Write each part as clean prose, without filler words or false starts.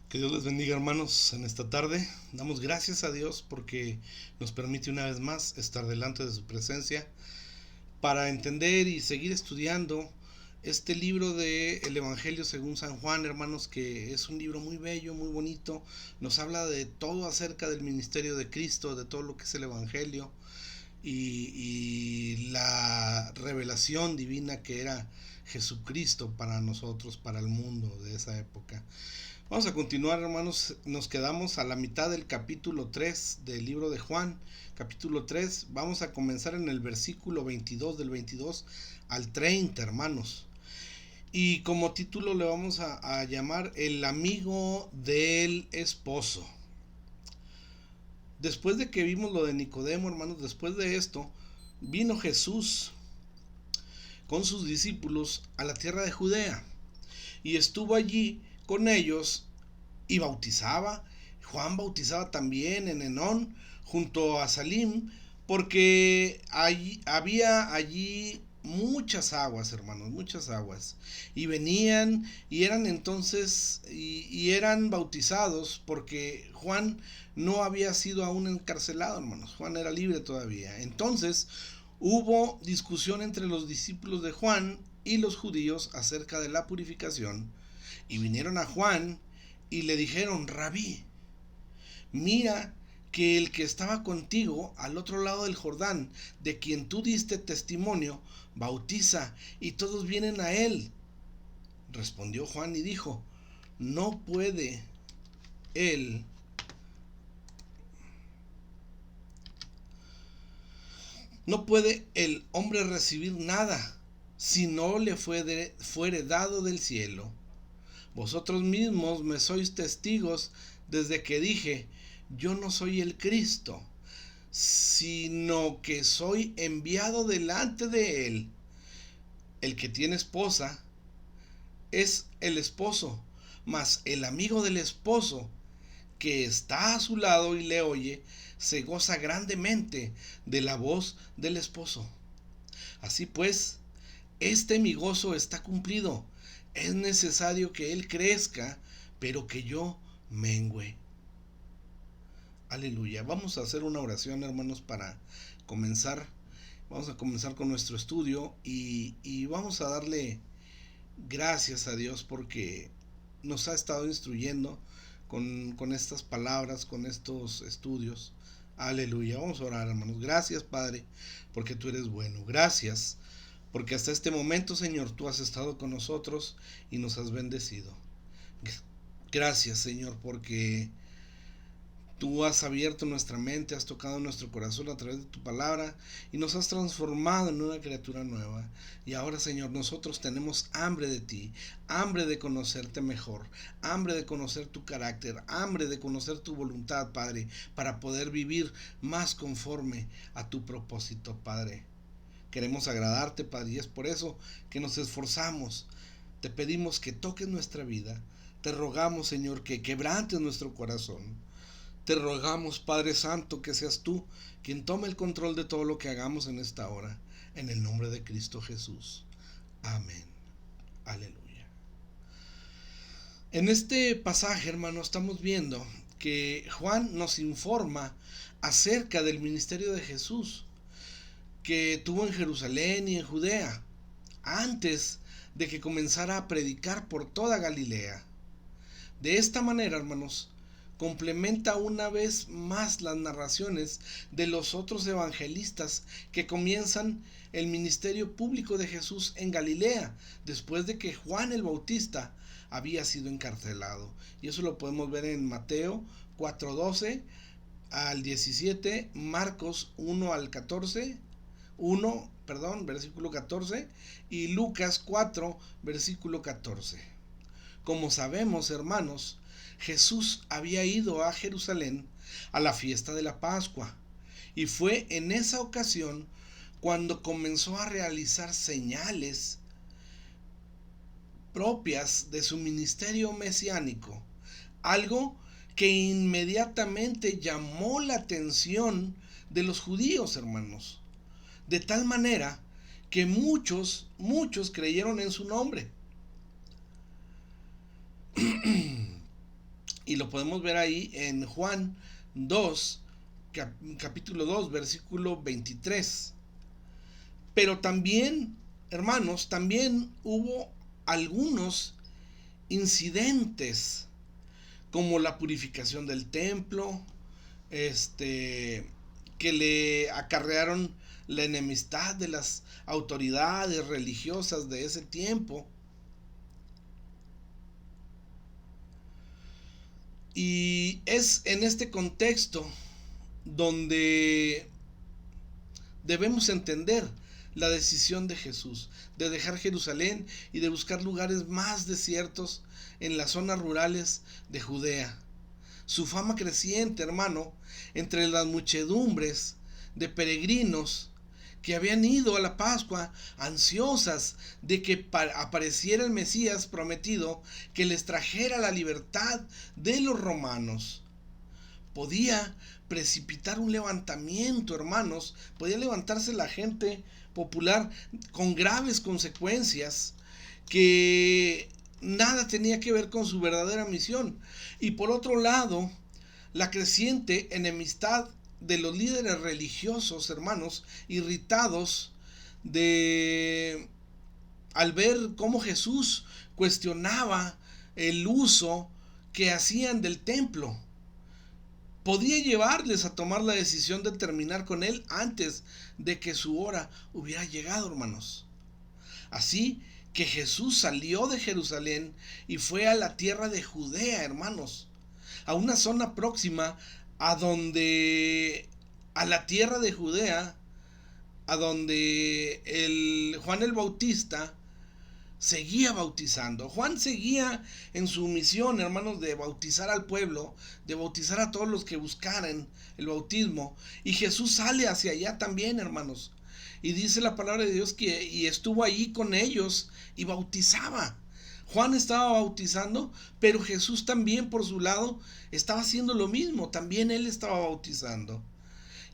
Que Dios les bendiga, hermanos, en esta tarde. Damos gracias a Dios porque nos permite una vez más estar delante de su presencia para entender y seguir estudiando este libro de el Evangelio según San Juan, hermanos, que es un libro muy bello, muy bonito. Nos habla de todo acerca del ministerio de Cristo, de todo lo que es el Evangelio y la revelación divina que era Jesucristo para nosotros, para el mundo de esa época. Vamos a continuar, hermanos. Nos quedamos a la mitad del capítulo 3 del libro de Juan. Capítulo 3. Vamos a comenzar en el versículo 22, del 22 al 30, hermanos. Y como título le vamos a llamar El amigo del esposo. Después de que vimos lo de Nicodemo, hermanos, después de esto, vino Jesús con sus discípulos a la tierra de Judea y estuvo allí con ellos y bautizaba. Juan bautizaba también en Enón junto a Salim, porque había allí muchas aguas, hermanos, muchas aguas. Y venían y eran entonces y eran bautizados porque Juan no había sido aún encarcelado, hermanos. Juan era libre todavía. Entonces hubo discusión entre los discípulos de Juan y los judíos acerca de la purificación. Y vinieron a Juan y le dijeron: Rabí, mira que el que estaba contigo al otro lado del Jordán, de quien tú diste testimonio, bautiza y todos vienen a él. Respondió Juan y dijo: No puede él, no puede el hombre recibir nada si no le fuere dado del cielo. Vosotros mismos me sois testigos desde que dije: yo no soy el Cristo, sino que soy enviado delante de él. El que tiene esposa es el esposo, mas el amigo del esposo que está a su lado y le oye, se goza grandemente de la voz del esposo. Así pues, este mi gozo está cumplido. Es necesario que él crezca, pero que yo mengüe. Aleluya. Vamos a hacer una oración, hermanos, para comenzar. Vamos a comenzar con nuestro estudio y vamos a darle gracias a Dios porque nos ha estado instruyendo con estas palabras, con estos estudios. Aleluya. Vamos a orar, hermanos. Gracias, Padre, porque tú eres bueno. Gracias porque hasta este momento, Señor, tú has estado con nosotros y nos has bendecido. Gracias, Señor, porque tú has abierto nuestra mente, has tocado nuestro corazón a través de tu palabra y nos has transformado en una criatura nueva. Y ahora, Señor, nosotros tenemos hambre de ti, hambre de conocerte mejor, hambre de conocer tu carácter, hambre de conocer tu voluntad, Padre, para poder vivir más conforme a tu propósito, Padre. Queremos agradarte, Padre, y es por eso que nos esforzamos. Te pedimos que toques nuestra vida. Te rogamos, Señor, que quebrantes nuestro corazón. Te rogamos, Padre Santo, que seas tú quien tome el control de todo lo que hagamos en esta hora, en el nombre de Cristo Jesús. Amén. Aleluya. En este pasaje, hermano, estamos viendo que Juan nos informa acerca del ministerio de Jesús que tuvo en Jerusalén y en Judea, antes de que comenzara a predicar por toda Galilea. De esta manera, hermanos, complementa una vez más las narraciones de los otros evangelistas que comienzan el ministerio público de Jesús en Galilea, después de que Juan el Bautista había sido encarcelado. Y eso lo podemos ver en Mateo 4:12 al 17, Marcos 1 al 14, versículo 14, y Lucas 4, versículo 14. Como sabemos, hermanos, Jesús había ido a Jerusalén a la fiesta de la Pascua, y fue en esa ocasión cuando comenzó a realizar señales propias de su ministerio mesiánico, algo que inmediatamente llamó la atención de los judíos, hermanos, de tal manera que muchos creyeron en su nombre. Y lo podemos ver ahí en Juan 2, capítulo 2, versículo 23. Pero también, hermanos, también hubo algunos incidentes como la purificación del templo, que le acarrearon la enemistad de las autoridades religiosas de ese tiempo. Y es en este contexto donde debemos entender la decisión de Jesús de dejar Jerusalén y de buscar lugares más desiertos en las zonas rurales de Judea. Su fama creciente, hermano, entre las muchedumbres de peregrinos que habían ido a la Pascua ansiosas de que apareciera el Mesías prometido que les trajera la libertad de los romanos. Podía precipitar un levantamiento, hermanos, podía levantarse la gente popular con graves consecuencias que nada tenía que ver con su verdadera misión. Y por otro lado, la creciente enemistad de los líderes religiosos, hermanos, irritados al ver cómo Jesús cuestionaba el uso que hacían del templo. Podía llevarles a tomar la decisión de terminar con él antes de que su hora hubiera llegado, hermanos. Así que Jesús salió de Jerusalén y fue a la tierra de Judea, hermanos, a una zona próxima a la tierra de Judea, a donde Juan el Bautista seguía bautizando. Juan seguía en su misión, hermanos, de bautizar al pueblo, de bautizar a todos los que buscaran el bautismo. Y Jesús sale hacia allá también, hermanos. Y dice la palabra de Dios y estuvo allí con ellos y bautizaba. Juan estaba bautizando, pero Jesús también por su lado estaba haciendo lo mismo. También él estaba bautizando.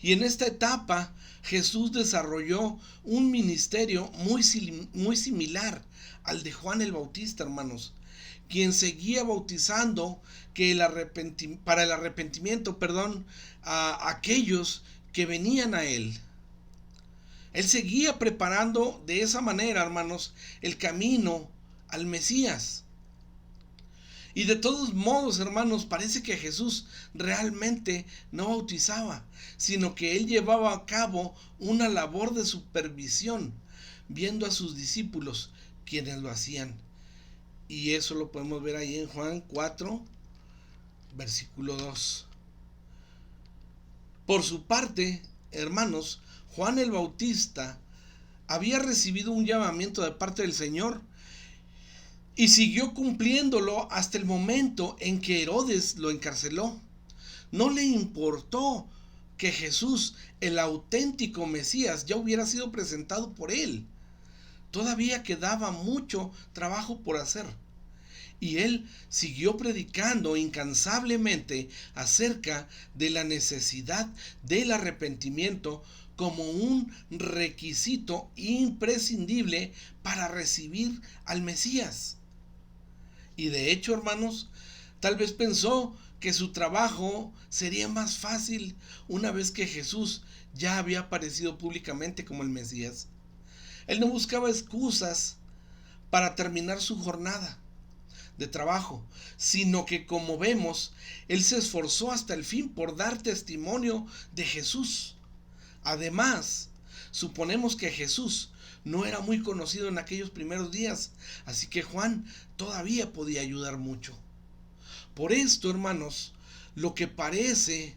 Y en esta etapa Jesús desarrolló un ministerio muy similar al de Juan el Bautista, hermanos, quien seguía bautizando para el arrepentimiento, a aquellos que venían a él. Él seguía preparando de esa manera, hermanos, el camino al Mesías. Y de todos modos, hermanos, parece que Jesús realmente no bautizaba, sino que él llevaba a cabo una labor de supervisión, viendo a sus discípulos quienes lo hacían. Y eso lo podemos ver ahí en Juan 4, versículo 2. Por su parte, hermanos, Juan el Bautista había recibido un llamamiento de parte del Señor y siguió cumpliéndolo hasta el momento en que Herodes lo encarceló. No le importó que Jesús, el auténtico Mesías, ya hubiera sido presentado por él. Todavía quedaba mucho trabajo por hacer. Y él siguió predicando incansablemente acerca de la necesidad del arrepentimiento como un requisito imprescindible para recibir al Mesías. Y de hecho, hermanos, tal vez pensó que su trabajo sería más fácil una vez que Jesús ya había aparecido públicamente como el Mesías. Él no buscaba excusas para terminar su jornada de trabajo, sino que, como vemos, él se esforzó hasta el fin por dar testimonio de Jesús. Además, suponemos que Jesús no era muy conocido en aquellos primeros días, así que Juan todavía podía ayudar mucho. Por esto, hermanos, lo que parece,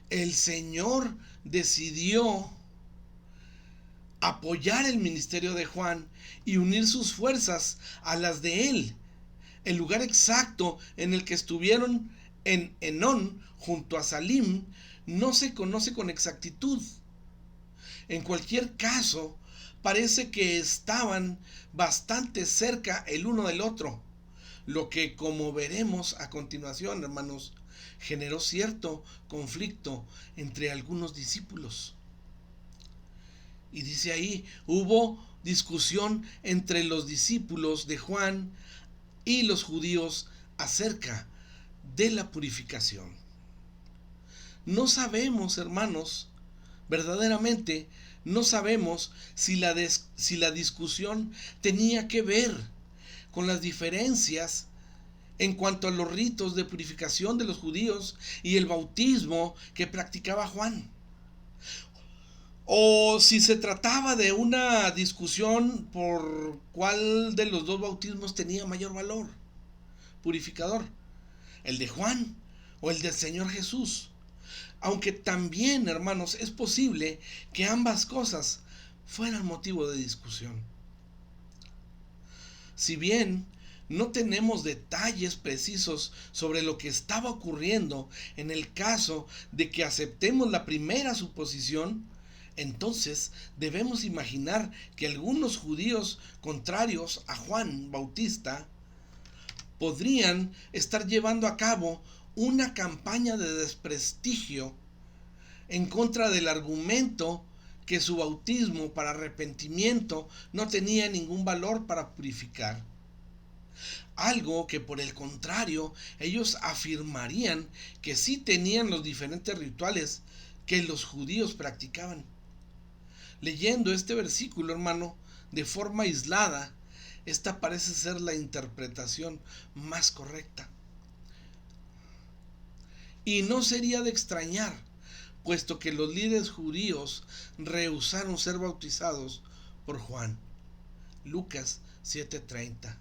el Señor decidió apoyar el ministerio de Juan y unir sus fuerzas a las de él. El lugar exacto en el que estuvieron en Enón junto a Salim no se conoce con exactitud. En cualquier caso, parece que estaban bastante cerca el uno del otro, lo que, como veremos a continuación, hermanos, generó cierto conflicto entre algunos discípulos. Y dice ahí, hubo discusión entre los discípulos de Juan y los judíos acerca de la purificación. No sabemos, hermanos, verdaderamente no sabemos si la discusión tenía que ver con las diferencias en cuanto a los ritos de purificación de los judíos y el bautismo que practicaba Juan, o si se trataba de una discusión por cuál de los dos bautismos tenía mayor valor purificador, el de Juan o el del Señor Jesús. Aunque también, hermanos, es posible que ambas cosas fueran motivo de discusión. Si bien no tenemos detalles precisos sobre lo que estaba ocurriendo en el caso de que aceptemos la primera suposición, entonces debemos imaginar que algunos judíos contrarios a Juan Bautista podrían estar llevando a cabo una campaña de desprestigio en contra del argumento que su bautismo para arrepentimiento no tenía ningún valor para purificar. Algo que por el contrario ellos afirmarían que sí tenían los diferentes rituales que los judíos practicaban. Leyendo este versículo, hermano, de forma aislada, esta parece ser la interpretación más correcta. Y no sería de extrañar, puesto que los líderes judíos rehusaron ser bautizados por Juan. Lucas 7:30.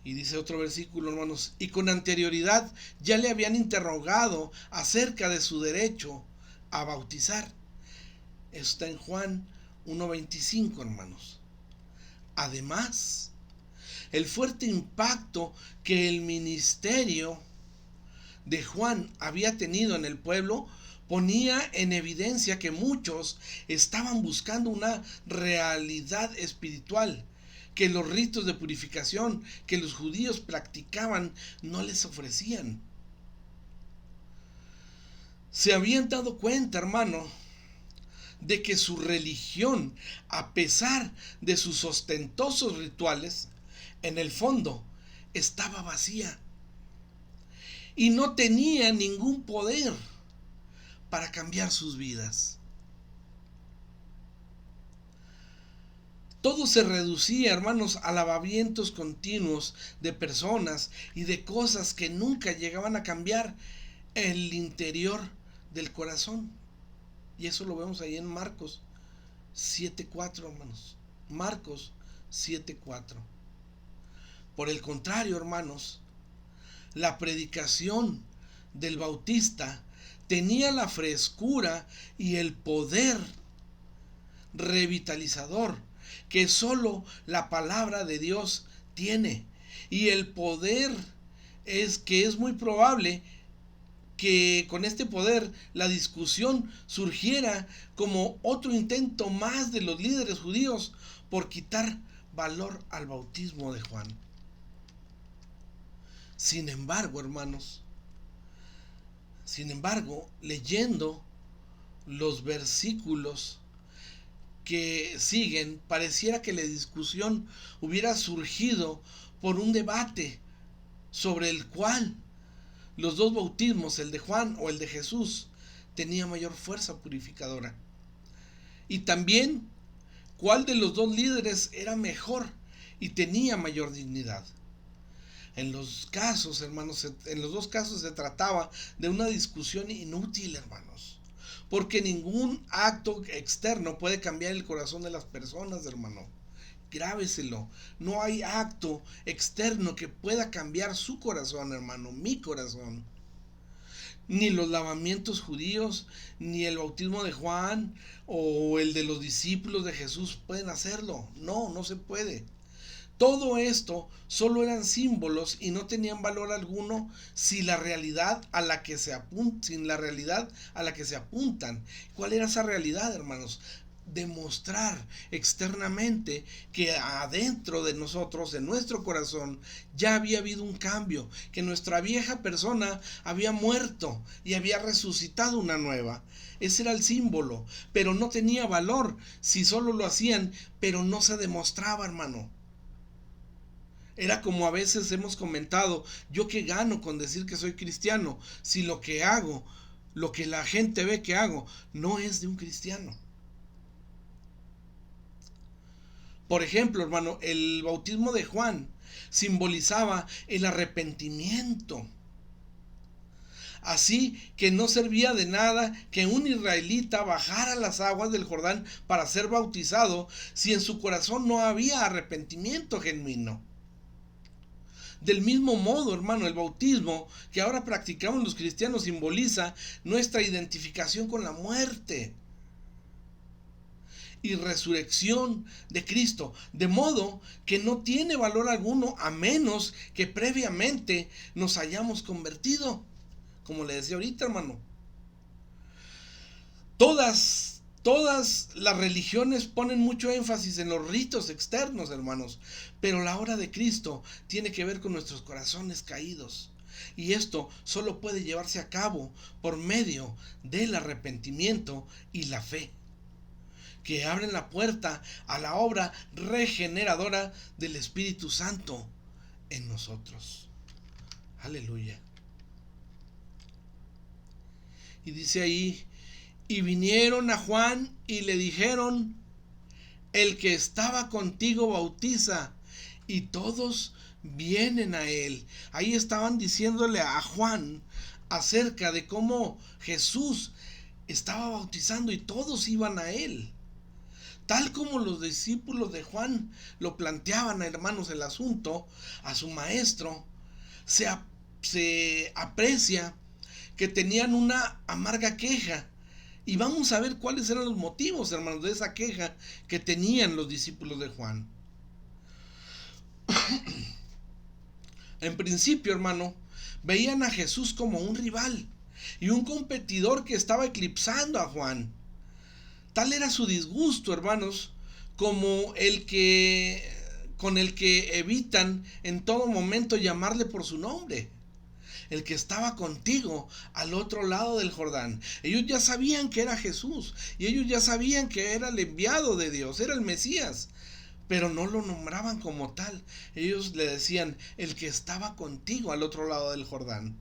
Y dice otro versículo, hermanos, y con anterioridad ya le habían interrogado acerca de su derecho a bautizar. Está en Juan 1:25, hermanos. Además, el fuerte impacto que el ministerio de Juan había tenido en el pueblo ponía en evidencia que muchos estaban buscando una realidad espiritual que los ritos de purificación que los judíos practicaban no les ofrecían. Se habían dado cuenta, hermano, de que su religión, a pesar de sus ostentosos rituales, en el fondo estaba vacía y no tenía ningún poder para cambiar sus vidas. Todo se reducía, hermanos, a lavamientos continuos de personas y de cosas que nunca llegaban a cambiar el interior del corazón. Y eso lo vemos ahí en Marcos 7:4, hermanos. Marcos 7:4. Por el contrario, hermanos, la predicación del Bautista tenía la frescura y el poder revitalizador que solo la palabra de Dios tiene. Y el poder es que es muy probable que con este poder la discusión surgiera como otro intento más de los líderes judíos por quitar valor al bautismo de Juan. Sin embargo, hermanos, leyendo los versículos que siguen, pareciera que la discusión hubiera surgido por un debate sobre el cual los dos bautismos, el de Juan o el de Jesús, tenía mayor fuerza purificadora. Y también cuál de los dos líderes era mejor y tenía mayor dignidad. En los casos, hermanos, en los dos casos se trataba de una discusión inútil, hermanos. Porque ningún acto externo puede cambiar el corazón de las personas, hermano. Grábeselo. No hay acto externo que pueda cambiar su corazón, hermano, mi corazón. Ni los lavamientos judíos, ni el bautismo de Juan o el de los discípulos de Jesús pueden hacerlo. No, no se puede. Todo esto solo eran símbolos y no tenían valor alguno sin la realidad a la que se apuntan. ¿Cuál era esa realidad, hermanos? Demostrar externamente que adentro de nosotros, en nuestro corazón, ya había habido un cambio, que nuestra vieja persona había muerto y había resucitado una nueva. Ese era el símbolo, pero no tenía valor si solo lo hacían, pero no se demostraba, hermano. Era como a veces hemos comentado, yo qué gano con decir que soy cristiano, si lo que hago, lo que la gente ve que hago, no es de un cristiano. Por ejemplo, hermano, el bautismo de Juan simbolizaba el arrepentimiento. Así que no servía de nada que un israelita bajara las aguas del Jordán para ser bautizado si en su corazón no había arrepentimiento genuino. Del mismo modo, hermano, el bautismo que ahora practicamos los cristianos simboliza nuestra identificación con la muerte y resurrección de Cristo, de modo que no tiene valor alguno a menos que previamente nos hayamos convertido. Como le decía ahorita, hermano, todas las religiones ponen mucho énfasis en los ritos externos, hermanos, pero la obra de Cristo tiene que ver con nuestros corazones caídos. Y esto solo puede llevarse a cabo por medio del arrepentimiento y la fe, que abren la puerta a la obra regeneradora del Espíritu Santo en nosotros. Aleluya. Y dice ahí, y vinieron a Juan y le dijeron, el que estaba contigo bautiza, y todos vienen a él. Ahí estaban diciéndole a Juan acerca de cómo Jesús estaba bautizando y todos iban a él. Tal como los discípulos de Juan lo planteaban, hermanos, el asunto a su maestro, se aprecia que tenían una amarga queja. Y vamos a ver cuáles eran los motivos, hermanos, de esa queja que tenían los discípulos de Juan. En principio, hermano, veían a Jesús como un rival y un competidor que estaba eclipsando a Juan. Tal era su disgusto, hermanos, como con el que evitan en todo momento llamarle por su nombre. El que estaba contigo al otro lado del Jordán. Ellos ya sabían que era Jesús y ellos ya sabían que era el enviado de Dios, era el Mesías, pero no lo nombraban como tal. Ellos le decían, el que estaba contigo al otro lado del Jordán.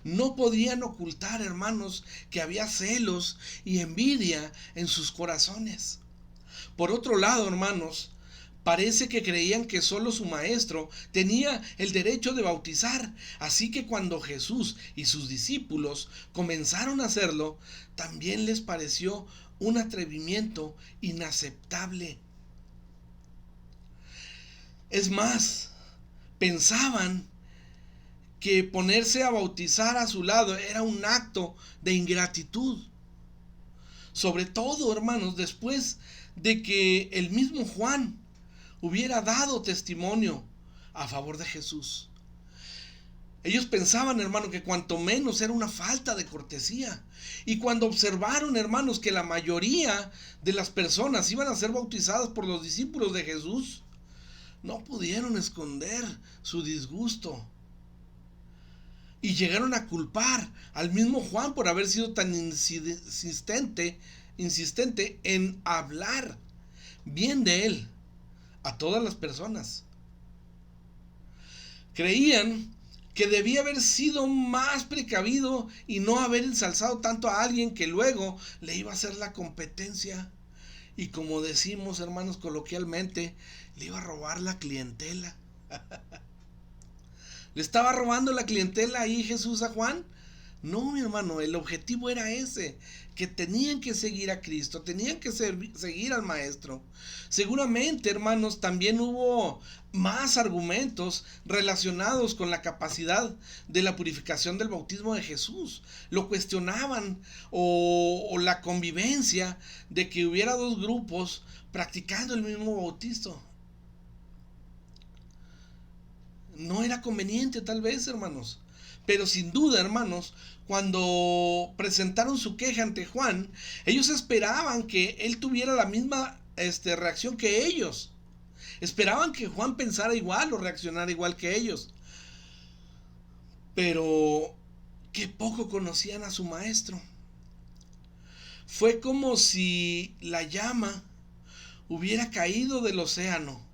No podían ocultar, hermanos, que había celos y envidia en sus corazones. Por otro lado, hermanos, parece que creían que solo su maestro tenía el derecho de bautizar, así que cuando Jesús y sus discípulos comenzaron a hacerlo, también les pareció un atrevimiento inaceptable. Es más, pensaban que ponerse a bautizar a su lado era un acto de ingratitud. Sobre todo, hermanos, después de que el mismo Juan hubiera dado testimonio a favor de Jesús. Ellos pensaban, hermano, que cuanto menos era una falta de cortesía. Y cuando observaron, hermanos, que la mayoría de las personas iban a ser bautizadas por los discípulos de Jesús, no pudieron esconder su disgusto. Y llegaron a culpar al mismo Juan por haber sido tan insistente en hablar bien de él a todas las personas. Creían que debía haber sido más precavido y no haber ensalzado tanto a alguien que luego le iba a hacer la competencia. Y como decimos, hermanos, coloquialmente, le iba a robar la clientela. ¿Le estaba robando la clientela ahí Jesús a Juan? No, mi hermano, el objetivo era ese, que tenían que seguir a Cristo, tenían que seguir al Maestro. Seguramente, hermanos, también hubo más argumentos relacionados con la capacidad de la purificación del bautismo de Jesús. Lo cuestionaban o la convivencia de que hubiera dos grupos practicando el mismo bautizo. No era conveniente tal vez, hermanos. Pero sin duda, hermanos, cuando presentaron su queja ante Juan, ellos esperaban que él tuviera la misma reacción que ellos. Esperaban que Juan pensara igual o reaccionara igual que ellos. Pero que poco conocían a su maestro. Fue como si la llama hubiera caído del océano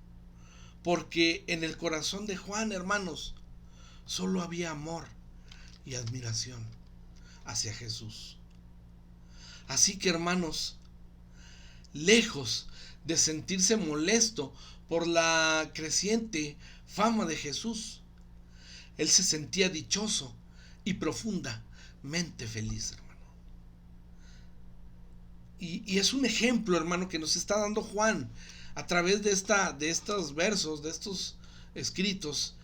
porque en el corazón de Juan, hermanos, solo había amor y admiración hacia Jesús. Así que, hermanos, lejos de sentirse molesto por la creciente fama de Jesús, él se sentía dichoso y profundamente feliz, hermano. Y es un ejemplo, hermano, que nos está dando Juan a través de estos versos, de estos escritos.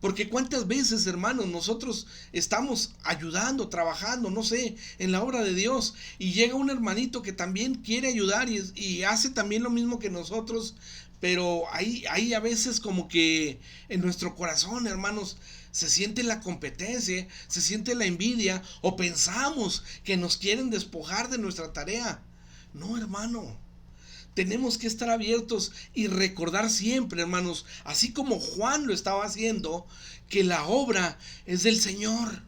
Porque cuántas veces, hermanos, nosotros estamos ayudando, trabajando, no sé, en la obra de Dios, y llega un hermanito que también quiere ayudar y hace también lo mismo que nosotros, pero hay a veces como que en nuestro corazón, hermanos, se siente la competencia, se siente la envidia, o pensamos que nos quieren despojar de nuestra tarea. No, hermano. Tenemos que estar abiertos y recordar siempre, hermanos, así como Juan lo estaba haciendo, que la obra es del Señor.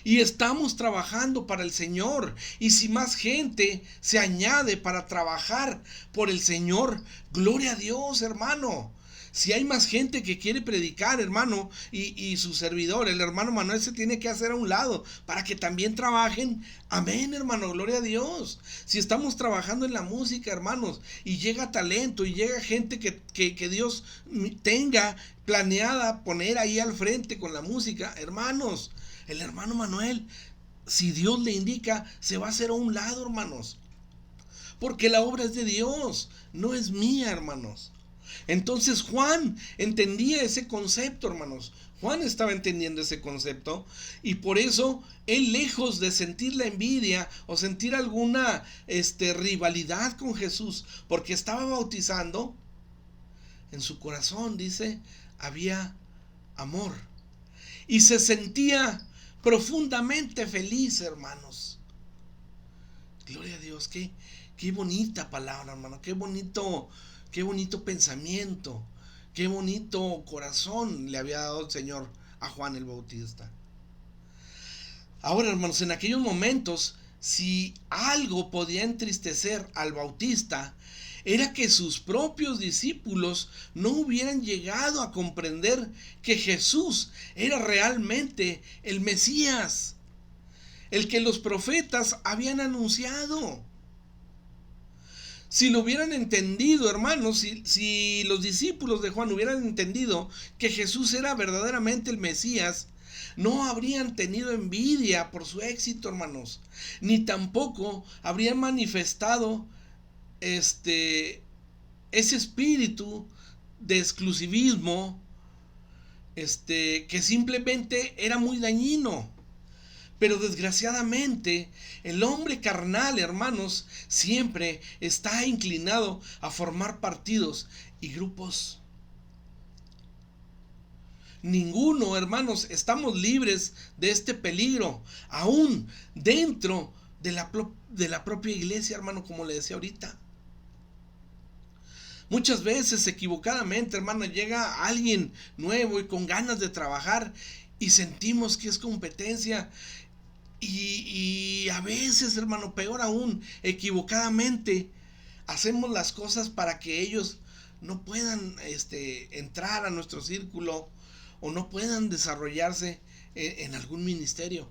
Y estamos trabajando para el Señor. Y si más gente se añade para trabajar por el Señor, gloria a Dios, hermano. Si hay más gente que quiere predicar, hermano, y su servidor, el hermano Manuel, se tiene que hacer a un lado para que también trabajen. Amén, hermano, gloria a Dios. Si estamos trabajando en la música, hermanos, y llega talento y llega gente que Dios tenga planeada poner ahí al frente con la música, hermanos, el hermano Manuel, si Dios le indica, se va a hacer a un lado, hermanos. Porque la obra es de Dios, no es mía, hermanos. Entonces Juan entendía ese concepto, hermanos. Juan estaba entendiendo ese concepto, y por eso él, lejos de sentir la envidia o sentir alguna rivalidad con Jesús, porque estaba bautizando, en su corazón, dice, había amor. Y se sentía profundamente feliz, hermanos. Gloria a Dios, qué bonita palabra, hermano, qué bonito pensamiento, qué bonito corazón le había dado el Señor a Juan el Bautista. Ahora, hermanos, en aquellos momentos, si algo podía entristecer al Bautista, era que sus propios discípulos no hubieran llegado a comprender que Jesús era realmente el Mesías, el que los profetas habían anunciado. Si lo hubieran entendido, hermanos, si los discípulos de Juan hubieran entendido que Jesús era verdaderamente el Mesías, no habrían tenido envidia por su éxito, hermanos, ni tampoco habrían manifestado ese espíritu de exclusivismo, que simplemente era muy dañino. Pero desgraciadamente, el hombre carnal, hermanos, siempre está inclinado a formar partidos y grupos. Ninguno, hermanos, estamos libres de este peligro, aún dentro de la propia iglesia, hermano, como le decía ahorita. Muchas veces, equivocadamente, hermano, llega alguien nuevo y con ganas de trabajar y sentimos que es competencia. Y a veces, hermano, peor aún, equivocadamente, hacemos las cosas para que ellos no puedan entrar a nuestro círculo o no puedan desarrollarse en algún ministerio.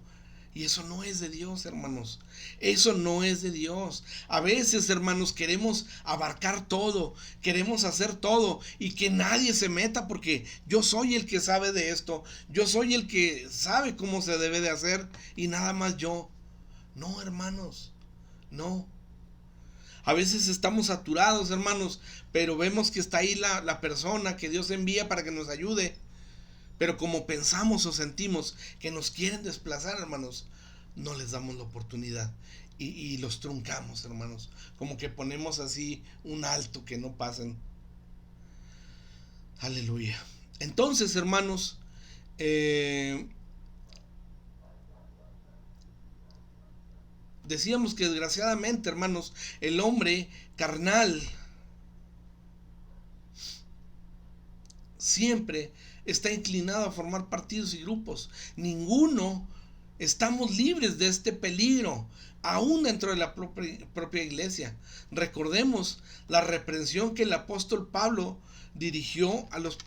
Y eso no es de Dios, hermanos. Eso no es de Dios. A veces, hermanos, queremos abarcar todo, queremos hacer todo y que nadie se meta porque yo soy el que sabe de esto, yo soy el que sabe cómo se debe de hacer y nada más yo. No, hermanos, no. A veces estamos saturados, hermanos, pero vemos que está ahí la persona que Dios envía para que nos ayude. Pero como pensamos o sentimos que nos quieren desplazar, hermanos, no les damos la oportunidad y los truncamos, hermanos. Como que ponemos así un alto, que no pasen. Aleluya. Entonces, hermanos, decíamos que desgraciadamente, hermanos, el hombre carnal siempre está inclinado a formar partidos y grupos. Ninguno estamos libres de este peligro, aún dentro de la propia iglesia. Recordemos la reprensión que el apóstol Pablo dirigió a los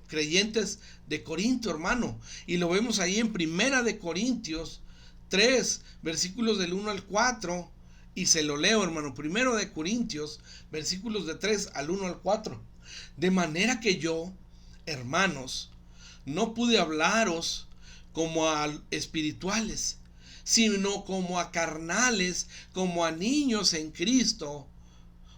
creyentes de Corinto, hermano. Y lo vemos ahí en Primera de Corintios 3, versículos del 1 al 4. Y se lo leo, hermano. Primero de Corintios, versículos de 3 al 1 al 4. De manera que yo, hermanos, no pude hablaros como a espirituales, sino como a carnales, como a niños en Cristo.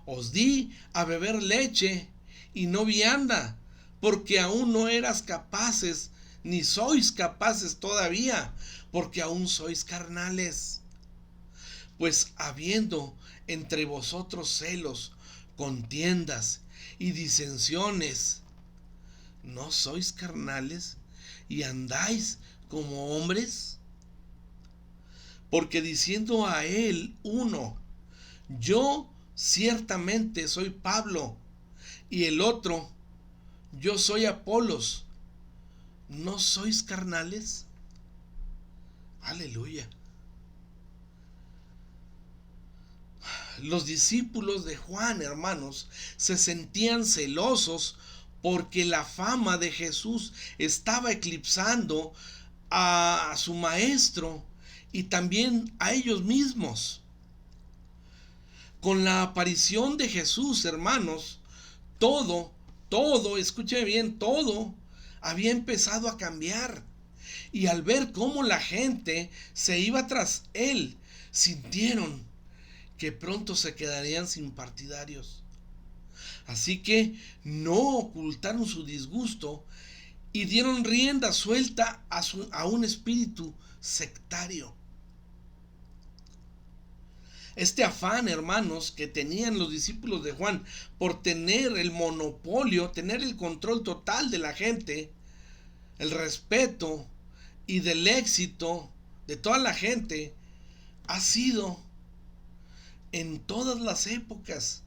Os di a beber leche y no vianda, porque aún no eras capaces, ni sois capaces todavía, porque aún sois carnales. Pues habiendo entre vosotros celos, contiendas y disensiones, ¿no sois carnales y andáis como hombres? Porque diciendo a él uno, yo ciertamente soy Pablo, y el otro, yo soy Apolos, ¿no sois carnales? Aleluya. Los discípulos de Juan, hermanos, se sentían celosos porque la fama de Jesús estaba eclipsando a su maestro y también a ellos mismos. Con la aparición de Jesús, hermanos, todo, escuche bien, todo había empezado a cambiar. Y al ver cómo la gente se iba tras él, sintieron que pronto se quedarían sin partidarios. Así que no ocultaron su disgusto y dieron rienda suelta a un espíritu sectario. Este afán, hermanos, que tenían los discípulos de Juan por tener el monopolio, tener el control total de la gente, el respeto y del éxito de toda la gente, ha sido en todas las épocas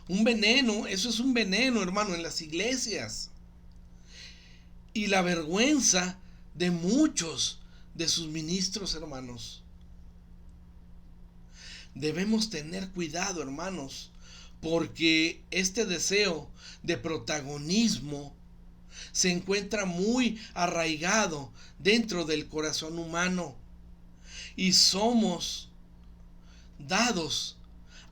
un veneno. Eso es un veneno, hermano, en las iglesias. Y la vergüenza de muchos de sus ministros, hermanos. Debemos tener cuidado, hermanos, porque este deseo de protagonismo se encuentra muy arraigado dentro del corazón humano y somos dados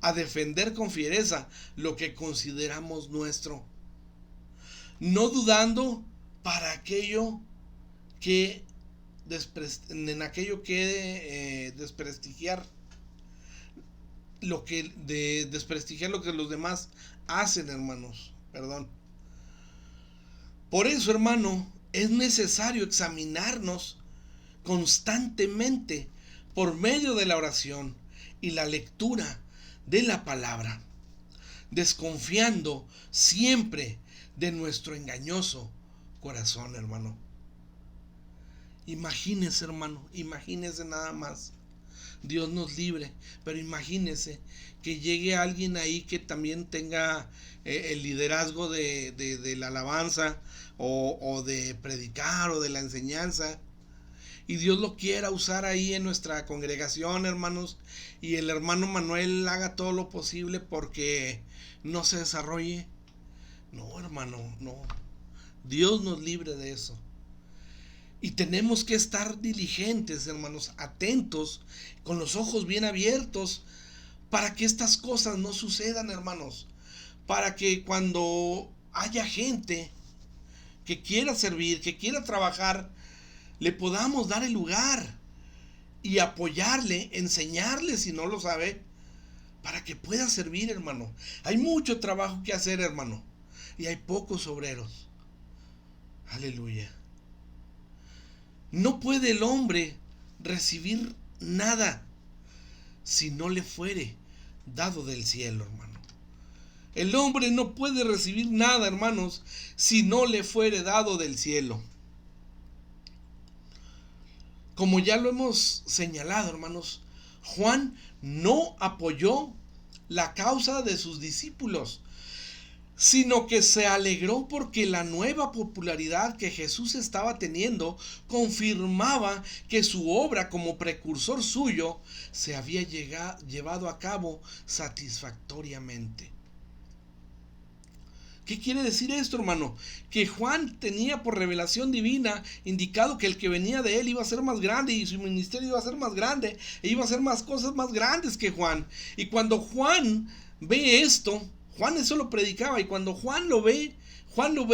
a defender con fiereza lo que consideramos nuestro, no dudando para aquello que desprestigiar desprestigiar lo que los demás hacen, hermanos. Perdón. Por eso, hermano, es necesario examinarnos constantemente por medio de la oración y la lectura de la palabra, desconfiando siempre de nuestro engañoso corazón, hermano. Imagínese, hermano, imagínese nada más. Dios nos libre, pero imagínese que llegue alguien ahí que también tenga el liderazgo de la alabanza o de predicar o de la enseñanza, y Dios lo quiera usar ahí en nuestra congregación, hermanos, y el hermano Manuel haga todo lo posible porque no se desarrolle. No, hermano, no. Dios nos libre de eso. Y tenemos que estar diligentes, hermanos, atentos, con los ojos bien abiertos, para que estas cosas no sucedan, hermanos. Para que cuando haya gente que quiera servir, que quiera trabajar, le podamos dar el lugar y apoyarle, enseñarle si no lo sabe, para que pueda servir, hermano. Hay mucho trabajo que hacer, hermano, y hay pocos obreros. Aleluya. No puede el hombre recibir nada si no le fuere dado del cielo, hermano. El hombre no puede recibir nada, hermanos, si no le fuere dado del cielo. Como ya lo hemos señalado, hermanos, Juan no apoyó la causa de sus discípulos, sino que se alegró porque la nueva popularidad que Jesús estaba teniendo confirmaba que su obra como precursor suyo se había llevado a cabo satisfactoriamente. ¿Qué quiere decir esto, hermano? Que Juan tenía por revelación divina indicado que el que venía de él iba a ser más grande y su ministerio iba a ser más grande e iba a hacer más cosas más grandes que Juan. Y cuando Juan ve esto, Juan eso lo predicaba, y cuando Juan lo ve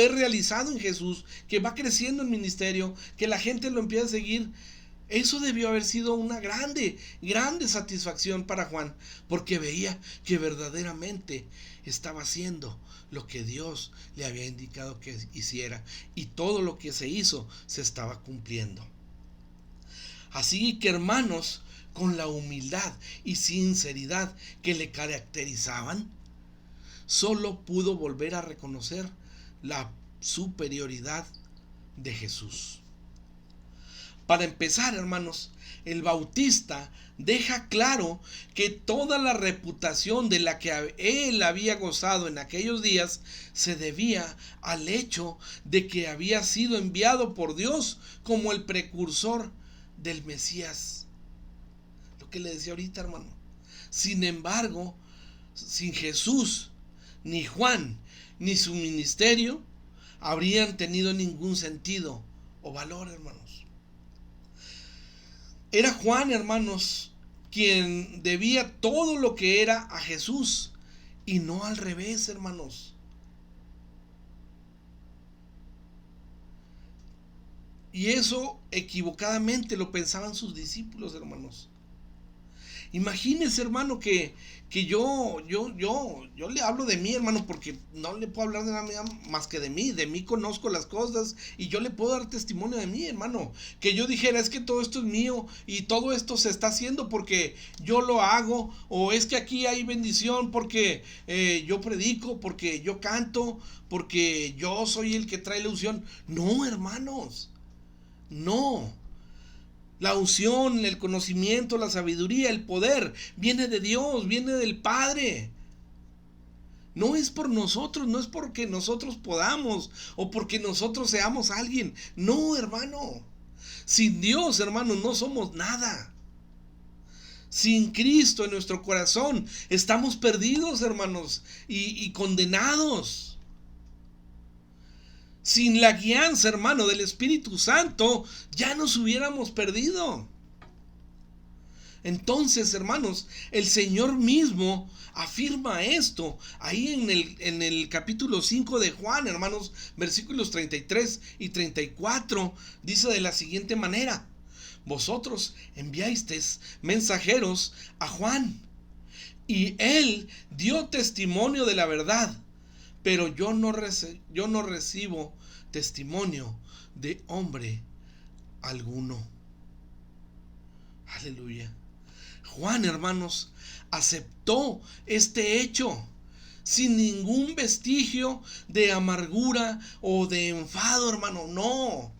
realizado en Jesús, que va creciendo en ministerio, que la gente lo empieza a seguir. Eso debió haber sido una grande satisfacción para Juan, porque veía que verdaderamente estaba haciendo lo que Dios le había indicado que hiciera, y todo lo que se hizo se estaba cumpliendo. Así que, hermanos, con la humildad y sinceridad que le caracterizaban, solo pudo volver a reconocer la superioridad de Jesús. Para empezar, hermanos, el Bautista deja claro que toda la reputación de la que él había gozado en aquellos días se debía al hecho de que había sido enviado por Dios como el precursor del Mesías. Lo que le decía ahorita, hermano. Sin embargo, sin Jesús, ni Juan, ni su ministerio habrían tenido ningún sentido o valor, hermanos. Era Juan, hermanos, quien debía todo lo que era a Jesús, y no al revés, hermanos. Y eso equivocadamente lo pensaban sus discípulos, hermanos. Imagínense, hermano, que yo le hablo de mí, hermano, porque no le puedo hablar de nada más que de mí conozco las cosas, y yo le puedo dar testimonio de mí, hermano. Que yo dijera, es que todo esto es mío y todo esto se está haciendo porque yo lo hago, o es que aquí hay bendición porque yo predico, porque yo canto, porque yo soy el que trae la unción. No, hermanos, no. La unción, el conocimiento, la sabiduría, el poder viene de Dios, viene del Padre. No es por nosotros, no es porque nosotros podamos o porque nosotros seamos alguien. No, hermano. Sin Dios, hermano, no somos nada. Sin Cristo en nuestro corazón estamos perdidos, hermanos, y condenados. Sin la guianza, hermano, del Espíritu Santo, ya nos hubiéramos perdido. Entonces, hermanos, el Señor mismo afirma esto ahí en el capítulo 5 de Juan, hermanos, versículos 33 y 34, dice de la siguiente manera: vosotros enviasteis mensajeros a Juan, y él dio testimonio de la verdad, pero yo no recibo testimonio de hombre alguno. Aleluya. Juan, hermanos, aceptó este hecho sin ningún vestigio de amargura o de enfado, hermano. No.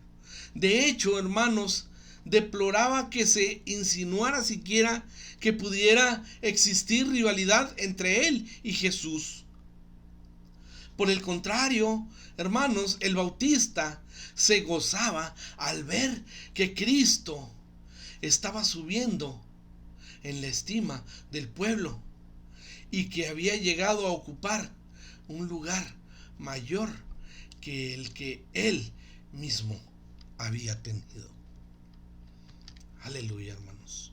De hecho, hermanos, deploraba que se insinuara siquiera que pudiera existir rivalidad entre él y Jesús. Por el contrario, hermanos, el Bautista se gozaba al ver que Cristo estaba subiendo en la estima del pueblo y que había llegado a ocupar un lugar mayor que el que él mismo había tenido. Aleluya, hermanos.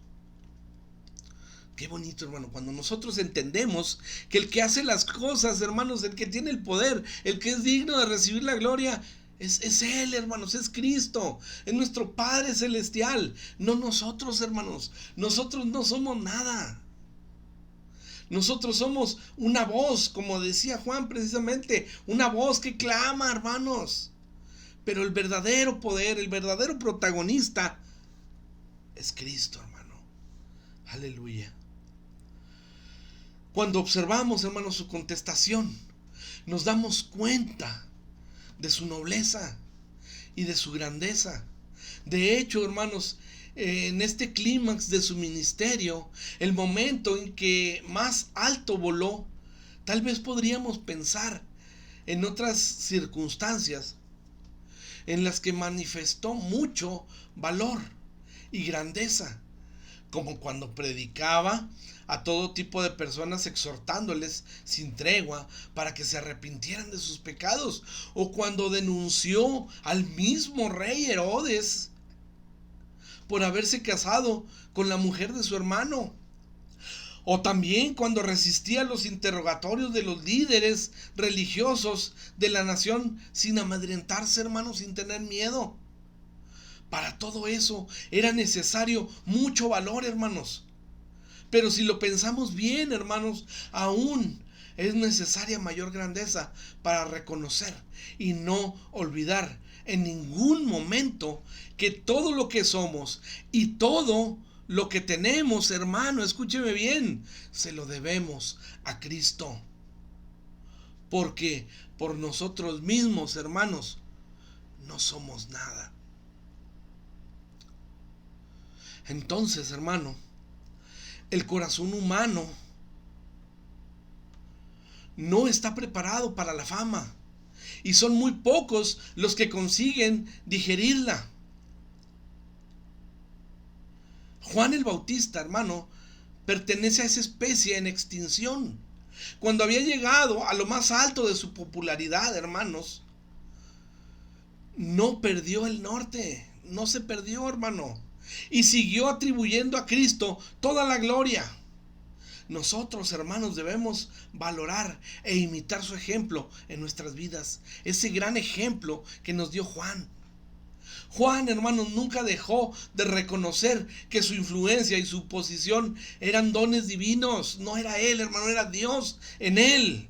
Qué bonito, hermano, cuando nosotros entendemos que el que hace las cosas, hermanos, el que tiene el poder, el que es digno de recibir la gloria, es Él, hermanos, es Cristo, es nuestro Padre Celestial, no nosotros, hermanos. Nosotros no somos nada. Nosotros somos una voz, como decía Juan precisamente, una voz que clama, hermanos. Pero el verdadero poder, el verdadero protagonista es Cristo, hermano. Aleluya. Cuando observamos, hermanos, su contestación, nos damos cuenta de su nobleza y de su grandeza. De hecho, hermanos, en este clímax de su ministerio, el momento en que más alto voló, tal vez podríamos pensar en otras circunstancias en las que manifestó mucho valor y grandeza, como cuando predicaba a todo tipo de personas exhortándoles sin tregua para que se arrepintieran de sus pecados, o cuando denunció al mismo rey Herodes por haberse casado con la mujer de su hermano, o también cuando resistía los interrogatorios de los líderes religiosos de la nación sin amedrentarse, hermanos, sin tener miedo. Para todo eso era necesario mucho valor, hermanos. Pero si lo pensamos bien, hermanos, aún es necesaria mayor grandeza para reconocer y no olvidar en ningún momento que todo lo que somos y todo lo que tenemos, hermano, escúcheme bien, se lo debemos a Cristo. Porque por nosotros mismos, hermanos, no somos nada. Entonces, hermano, el corazón humano no está preparado para la fama y son muy pocos los que consiguen digerirla. Juan el Bautista, hermano, pertenece a esa especie en extinción. Cuando había llegado a lo más alto de su popularidad, hermanos, no perdió el norte, no se perdió, hermano, y siguió atribuyendo a Cristo toda la gloria. Nosotros, hermanos, debemos valorar e imitar su ejemplo en nuestras vidas, ese gran ejemplo que nos dio Juan. Juan, hermanos, nunca dejó de reconocer que su influencia y su posición eran dones divinos. No era él, hermano, era Dios en él.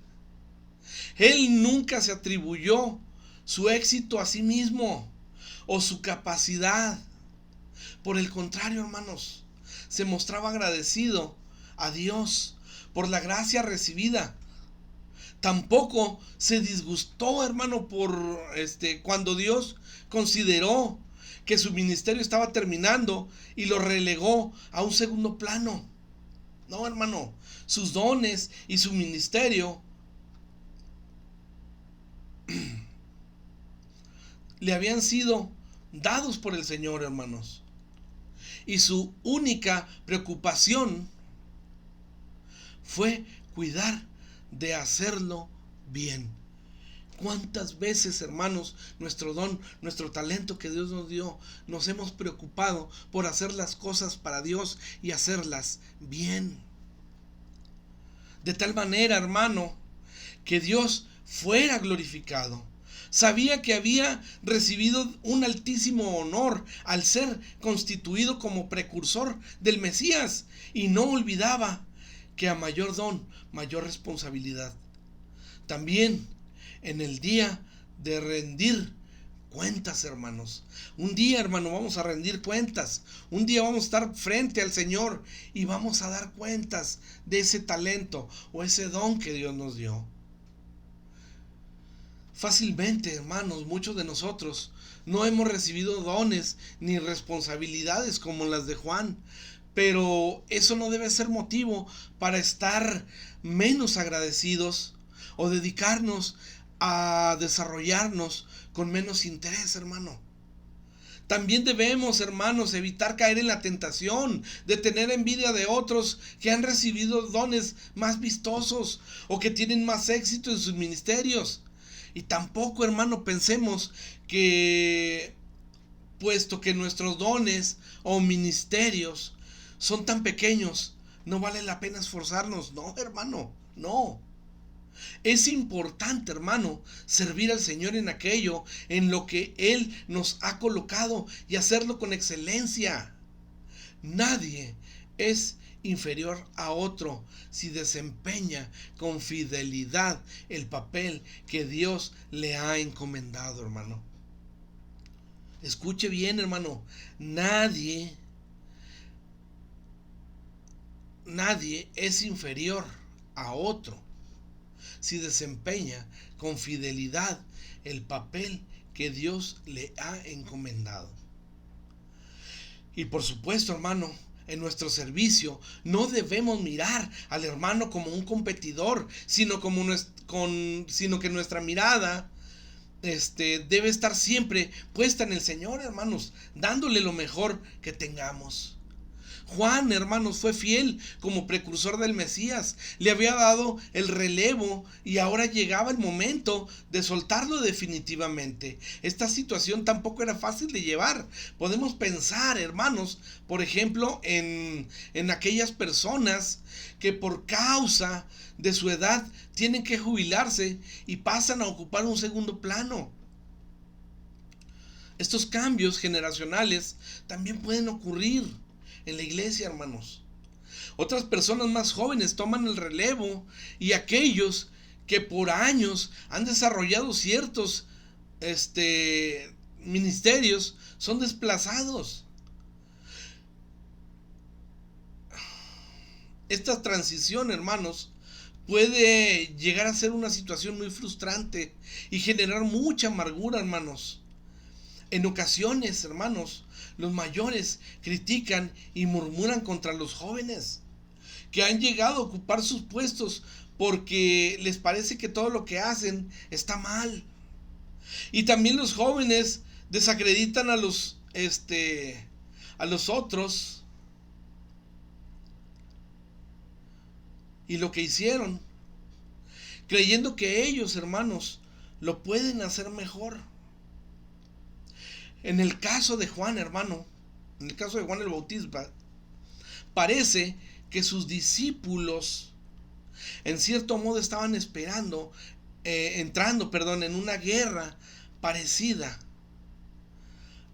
Él nunca se atribuyó su éxito a sí mismo o su capacidad. Por el contrario, hermanos, se mostraba agradecido a Dios por la gracia recibida. Tampoco se disgustó, hermano, por cuando Dios consideró que su ministerio estaba terminando y lo relegó a un segundo plano. No, hermano, sus dones y su ministerio le habían sido dados por el Señor, hermanos. Y su única preocupación fue cuidar de hacerlo bien. ¿Cuántas veces, hermanos, nuestro don, nuestro talento que Dios nos dio, nos hemos preocupado por hacer las cosas para Dios y hacerlas bien? De tal manera, hermano, que Dios fuera glorificado. Sabía que había recibido un altísimo honor al ser constituido como precursor del Mesías y no olvidaba que a mayor don, mayor responsabilidad. También en el día de rendir cuentas, hermanos. Un día, hermano, vamos a rendir cuentas. Un día vamos a estar frente al Señor y vamos a dar cuentas de ese talento o ese don que Dios nos dio. Fácilmente, hermanos, muchos de nosotros no hemos recibido dones ni responsabilidades como las de Juan, pero eso no debe ser motivo para estar menos agradecidos o dedicarnos a desarrollarnos con menos interés, hermano. También debemos, hermanos, evitar caer en la tentación de tener envidia de otros que han recibido dones más vistosos o que tienen más éxito en sus ministerios. Y tampoco, hermano, pensemos que, puesto que nuestros dones o ministerios son tan pequeños, no vale la pena esforzarnos. No, hermano, no. Es importante, hermano, servir al Señor en aquello en lo que Él nos ha colocado y hacerlo con excelencia. Nadie es inferior a otro si desempeña con fidelidad el papel que Dios le ha encomendado, hermano. Escuche bien, hermano, nadie es inferior a otro si desempeña con fidelidad el papel que Dios le ha encomendado. Y por supuesto, hermano, en nuestro servicio no debemos mirar al hermano como un competidor, sino que nuestra mirada debe estar siempre puesta en el Señor, hermanos, dándole lo mejor que tengamos. Juan, hermanos, fue fiel como precursor del Mesías. Le había dado el relevo y ahora llegaba el momento de soltarlo definitivamente. Esta situación tampoco era fácil de llevar. Podemos pensar, hermanos, por ejemplo, en aquellas personas que por causa de su edad tienen que jubilarse y pasan a ocupar un segundo plano. Estos cambios generacionales también pueden ocurrir en la iglesia, hermanos. Otras personas más jóvenes toman el relevo y aquellos que por años han desarrollado ciertos ministerios son desplazados. Esta transición, hermanos, puede llegar a ser una situación muy frustrante y generar mucha amargura, hermanos. En ocasiones, hermanos, los mayores critican y murmuran contra los jóvenes que han llegado a ocupar sus puestos porque les parece que todo lo que hacen está mal. Y también los jóvenes desacreditan a los otros y lo que hicieron, creyendo que ellos, hermanos, lo pueden hacer mejor. En el caso de Juan, hermano, en el caso de Juan el Bautista, parece que sus discípulos en cierto modo estaban entrando en una guerra parecida,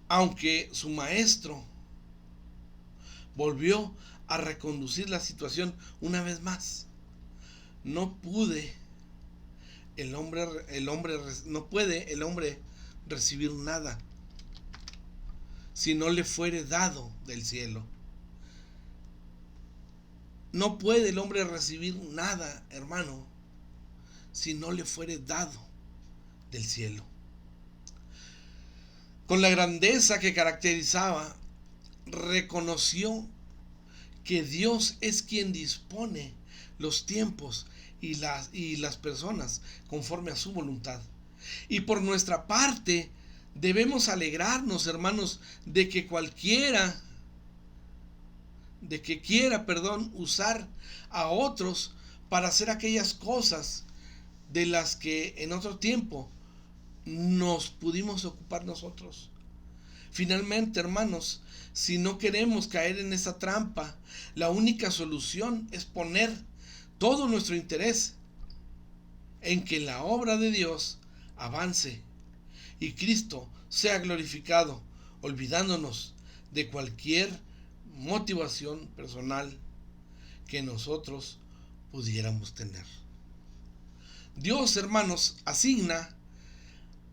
aunque su maestro volvió a reconducir la situación una vez más. No puede el hombre recibir nada si no le fuere dado del cielo. No puede el hombre recibir nada, hermano, si no le fuere dado del cielo. Con la grandeza que caracterizaba, reconoció que Dios es quien dispone los tiempos y las personas conforme a su voluntad. Y por nuestra parte, debemos alegrarnos, hermanos, de que quiera, usar a otros para hacer aquellas cosas de las que en otro tiempo nos pudimos ocupar nosotros. Finalmente, hermanos, si no queremos caer en esa trampa, la única solución es poner todo nuestro interés en que la obra de Dios avance y Cristo sea glorificado, olvidándonos de cualquier motivación personal que nosotros pudiéramos tener. Dios, hermanos, asigna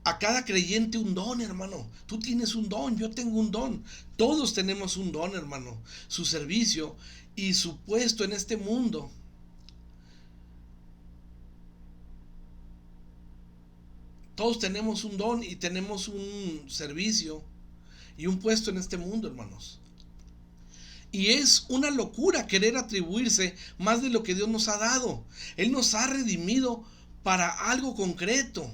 a cada creyente un don, hermano. Tú tienes un don, yo tengo un don. Todos tenemos un don, hermano. Su servicio y su puesto en este mundo. Todos tenemos un don y tenemos un servicio y un puesto en este mundo, hermanos. Y es una locura querer atribuirse más de lo que Dios nos ha dado. Él nos ha redimido para algo concreto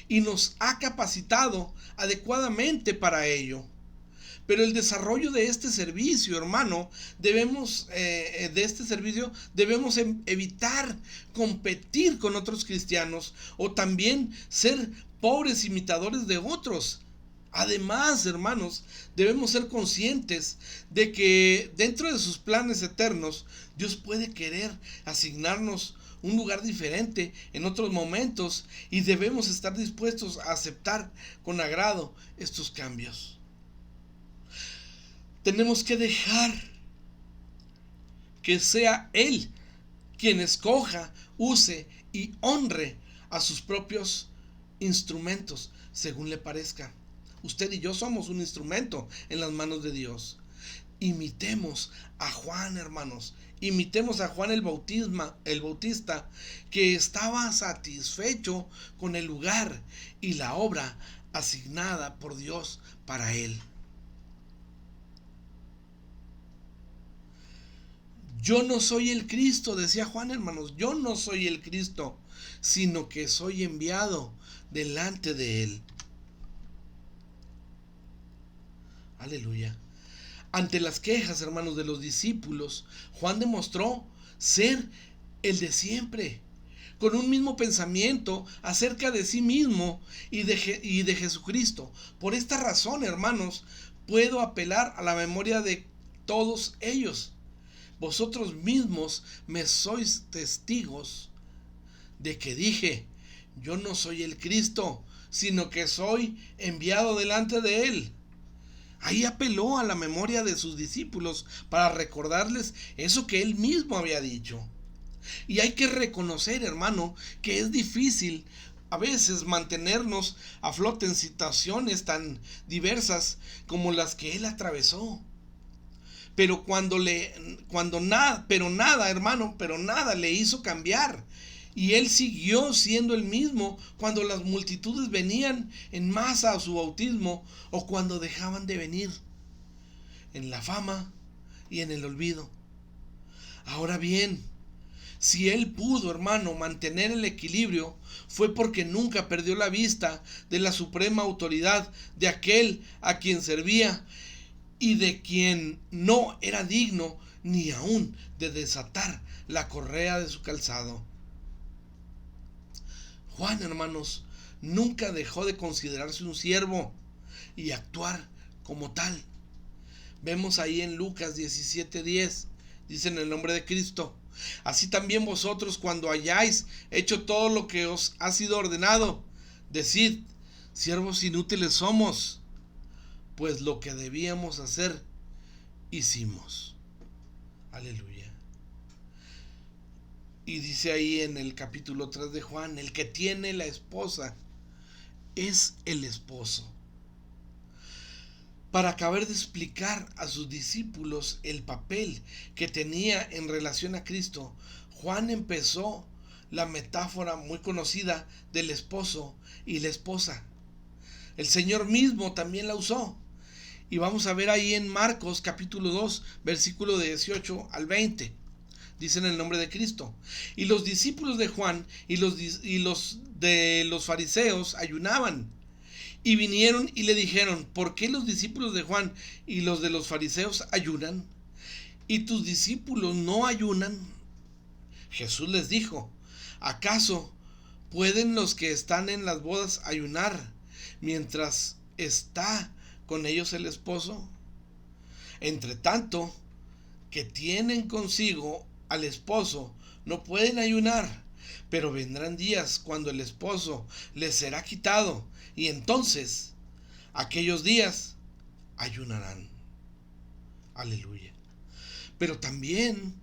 y nos ha capacitado adecuadamente para ello. Pero el desarrollo de este servicio, hermano, debemos evitar competir con otros cristianos o también ser pobres imitadores de otros. Además, hermanos, debemos ser conscientes de que dentro de sus planes eternos, Dios puede querer asignarnos un lugar diferente en otros momentos y debemos estar dispuestos a aceptar con agrado estos cambios. Tenemos que dejar que sea Él quien escoja, use y honre a sus propios instrumentos según le parezca. Usted y yo somos un instrumento en las manos de Dios. Imitemos a Juan, hermanos. Imitemos a Juan el Bautista, que estaba satisfecho con el lugar y la obra asignada por Dios para él. Yo no soy el Cristo, decía Juan, hermanos. Yo no soy el Cristo, sino que soy enviado delante de él. Aleluya. Ante las quejas, hermanos, de los discípulos, Juan demostró ser el de siempre, con un mismo pensamiento acerca de sí mismo y de Jesucristo. Por esta razón, hermanos, puedo apelar a la memoria de todos ellos. Vosotros mismos me sois testigos de que dije: yo no soy el Cristo, sino que soy enviado delante de él. Ahí apeló a la memoria de sus discípulos para recordarles eso que él mismo había dicho. Y hay que reconocer, hermano, que es difícil a veces mantenernos a flote en situaciones tan diversas como las que él atravesó. Pero nada, hermano, pero nada le hizo cambiar. Y él siguió siendo el mismo cuando las multitudes venían en masa a su bautismo o cuando dejaban de venir, en la fama y en el olvido. Ahora bien, si él pudo, hermano, mantener el equilibrio, fue porque nunca perdió la vista de la suprema autoridad de aquel a quien servía y de quien no era digno ni aún de desatar la correa de su calzado. Juan, hermanos, nunca dejó de considerarse un siervo y actuar como tal. Vemos ahí en Lucas 17:10, dice: en el nombre de Cristo, así también vosotros, cuando hayáis hecho todo lo que os ha sido ordenado, decid: siervos inútiles somos, pues lo que debíamos hacer, hicimos. Aleluya. Y dice ahí en el capítulo 3 de Juan: el que tiene la esposa es el esposo. Para acabar de explicar a sus discípulos el papel que tenía en relación a Cristo, Juan empezó la metáfora muy conocida del esposo y la esposa. El Señor mismo también la usó. Y vamos a ver ahí en Marcos capítulo 2, versículo de 18 al 20. Dice: en el nombre de Cristo. Y los discípulos de Juan y los de los fariseos ayunaban. Y vinieron y le dijeron: ¿por qué los discípulos de Juan y los de los fariseos ayunan, y tus discípulos no ayunan? Jesús les dijo: ¿acaso pueden los que están en las bodas ayunar mientras está con ellos el esposo? Entre tanto que tienen consigo al esposo, no pueden ayunar. Pero vendrán días cuando el esposo les será quitado, y entonces aquellos días ayunarán. Aleluya. Pero también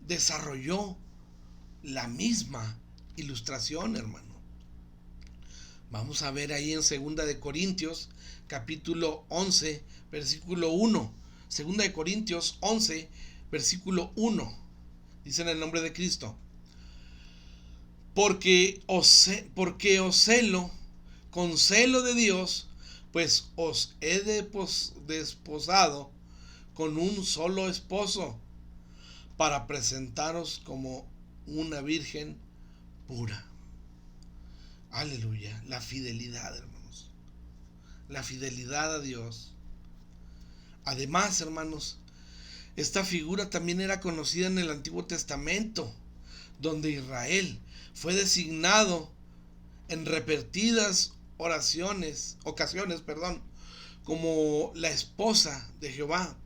desarrolló la misma ilustración, hermano. Vamos a ver ahí en 2 de Corintios capítulo 11, versículo 1. 2 de Corintios 11, versículo 1. Dice: en el nombre de Cristo: porque os celo con celo de Dios, pues os he desposado con un solo esposo, para presentaros como una virgen pura. Aleluya. La fidelidad, hermanos. La fidelidad a Dios. Además, hermanos, esta figura también era conocida en el Antiguo Testamento, donde Israel fue designado en repetidas ocasiones, como la esposa de Jehová.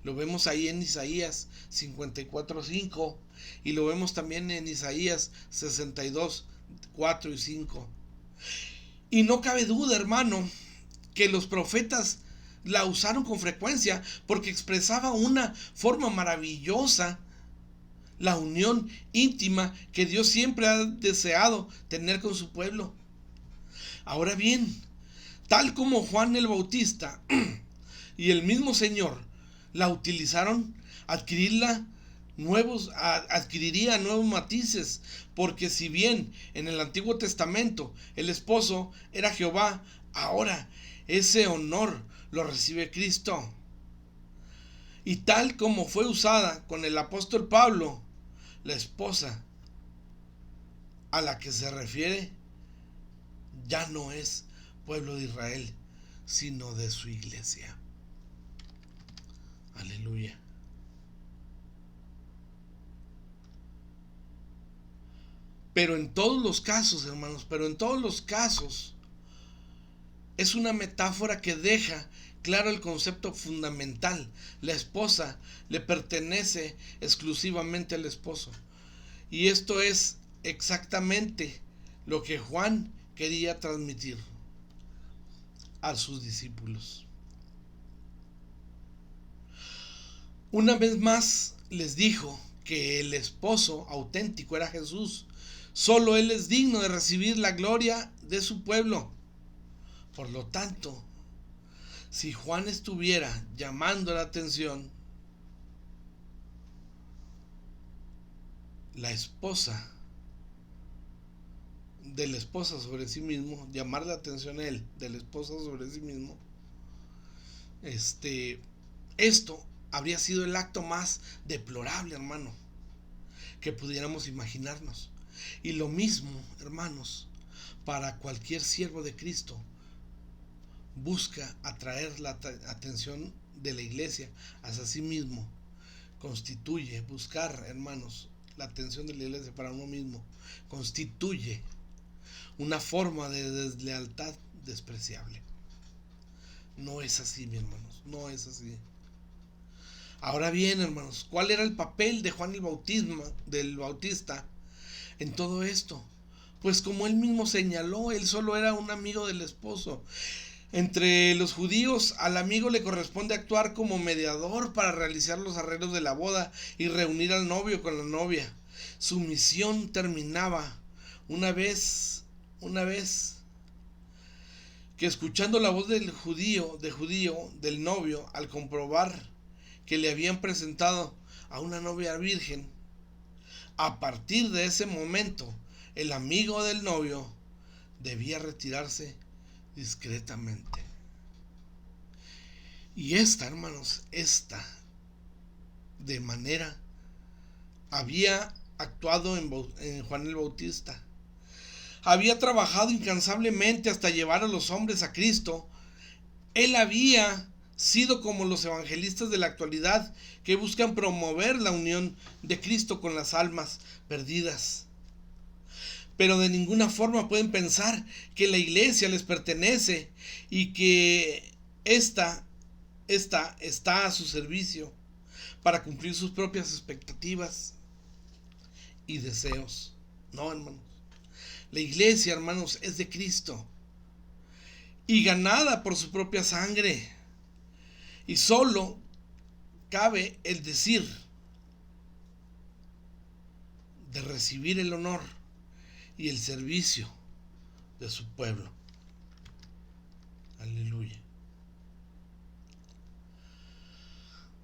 Lo vemos ahí en Isaías 54:5 y lo vemos también en Isaías 62:4 y 5. Y no cabe duda, hermano, que los profetas la usaron con frecuencia porque expresaba una forma maravillosa la unión íntima que Dios siempre ha deseado tener con su pueblo. Ahora bien, tal como Juan el Bautista y el mismo Señor la utilizaron, adquiriría nuevos matices, porque si bien en el Antiguo Testamento el esposo era Jehová, ahora ese honor lo recibe Cristo. Y tal como fue usada con el apóstol Pablo, la esposa a la que se refiere ya no es pueblo de Israel, sino de su iglesia. Pero en todos los casos, hermanos, es una metáfora que deja claro el concepto fundamental. La esposa le pertenece exclusivamente al esposo. Y esto es exactamente lo que Juan quería transmitir a sus discípulos. Una vez más les dijo que el esposo auténtico era Jesús. Solo Él es digno de recibir la gloria de su pueblo. Por lo tanto, si Juan estuviera llamando la atención, la esposa de la esposa sobre sí mismo, llamar la atención a él de la esposa sobre sí mismo, esto habría sido el acto más deplorable, hermano, que pudiéramos imaginarnos. Y lo mismo, hermanos, para cualquier siervo de Cristo, busca atraer la atención de la iglesia hacia sí mismo, constituye, buscar, hermanos, la atención de la iglesia para uno mismo, constituye una forma de deslealtad despreciable. No es así, mis hermanos, no es así. Ahora bien, hermanos, ¿cuál era el papel de Juan del Bautista en todo esto? Pues como él mismo señaló, él solo era un amigo del esposo. Entre los judíos, al amigo le corresponde actuar como mediador para realizar los arreglos de la boda y reunir al novio con la novia. Su misión terminaba una vez que, escuchando la voz del novio, al comprobar que le habían presentado a una novia virgen, a partir de ese momento, el amigo del novio debía retirarse discretamente. Y hermanos, de manera había actuado en Juan el Bautista. Había trabajado incansablemente hasta llevar a los hombres a Cristo. Él había sido como los evangelistas de la actualidad, que buscan promover la unión de Cristo con las almas perdidas. Pero de ninguna forma pueden pensar que la iglesia les pertenece y que esta está a su servicio para cumplir sus propias expectativas y deseos. No, hermanos. La iglesia, hermanos, es de Cristo y ganada por su propia sangre. Y solo cabe el decir de recibir el honor y el servicio de su pueblo. Aleluya.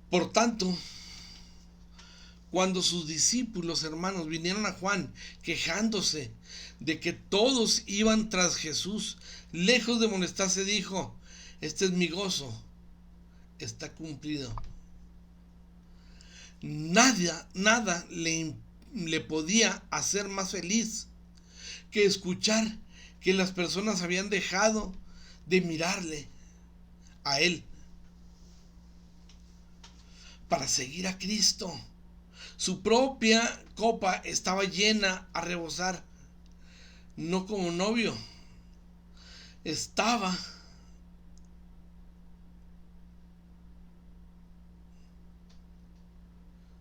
Por tanto, cuando sus discípulos, hermanos, vinieron a Juan quejándose de que todos iban tras Jesús, lejos de molestarse, dijo: este es mi gozo, está cumplido. Nada le podía hacer más feliz que escuchar que las personas habían dejado de mirarle a él para seguir a Cristo. Su propia copa estaba llena a rebosar, no como novio, estaba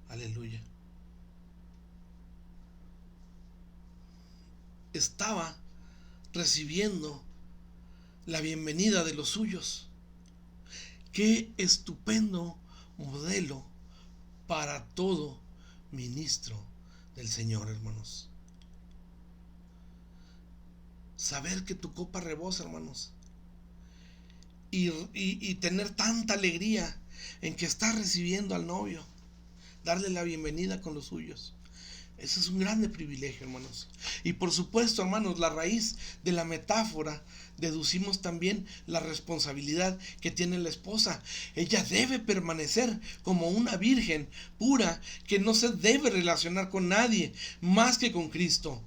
aleluya, estaba recibiendo la bienvenida de los suyos. Qué estupendo modelo para todo ministro del Señor, hermanos. Saber que tu copa rebosa, hermanos, y tener tanta alegría en que estás recibiendo al novio, darle la bienvenida con los suyos. Ese es un grande privilegio, hermanos. Y por supuesto, hermanos, la raíz de la metáfora deducimos también la responsabilidad que tiene la esposa. Ella debe permanecer como una virgen pura, que no se debe relacionar con nadie más que con Cristo,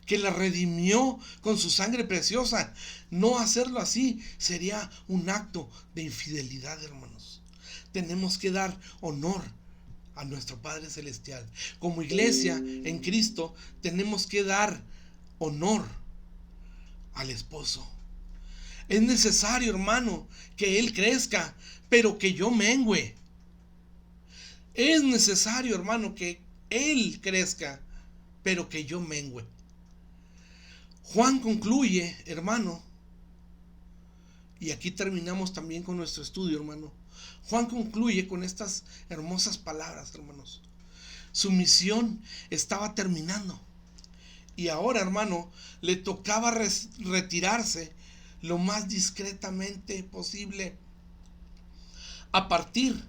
que la redimió con su sangre preciosa. No hacerlo así sería un acto de infidelidad, hermanos. Tenemos que dar honor a nuestro Padre Celestial. Como iglesia en Cristo tenemos que dar honor al esposo. Es necesario, hermano, que Él crezca, pero que yo mengüe. Es necesario, hermano, que Él crezca, pero que yo mengüe. Juan concluye, hermano, y aquí terminamos también con nuestro estudio, hermano. Juan concluye con estas hermosas palabras, hermanos. Su misión estaba terminando. Y ahora, hermano, le tocaba retirarse lo más discretamente posible. A partir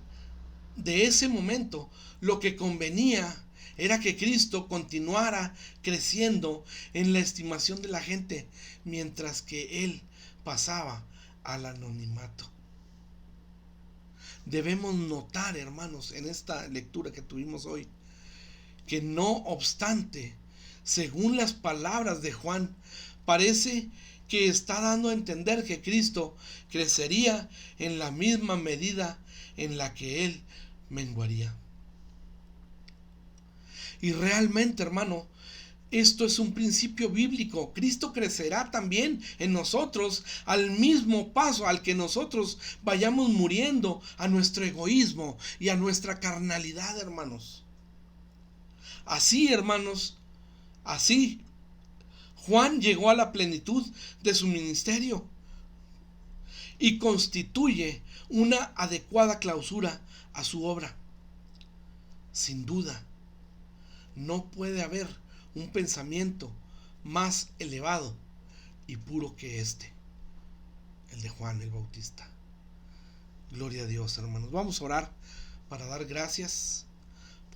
de ese momento, lo que convenía era que Cristo continuara creciendo en la estimación de la gente, mientras que Él pasaba al anonimato. Debemos notar, hermanos, en esta lectura que tuvimos hoy, que no obstante, según las palabras de Juan, parece que está dando a entender que Cristo crecería en la misma medida en la que Él menguaría. Y realmente, hermano, esto es un principio bíblico. Cristo crecerá también en nosotros al mismo paso al que nosotros vayamos muriendo a nuestro egoísmo y a nuestra carnalidad, hermanos. Así, hermanos, así Juan llegó a la plenitud de su ministerio y constituye una adecuada clausura a su obra. Sin duda, no puede haber un pensamiento más elevado y puro que este, el de Juan el Bautista. Gloria a Dios, hermanos. Vamos a orar para dar gracias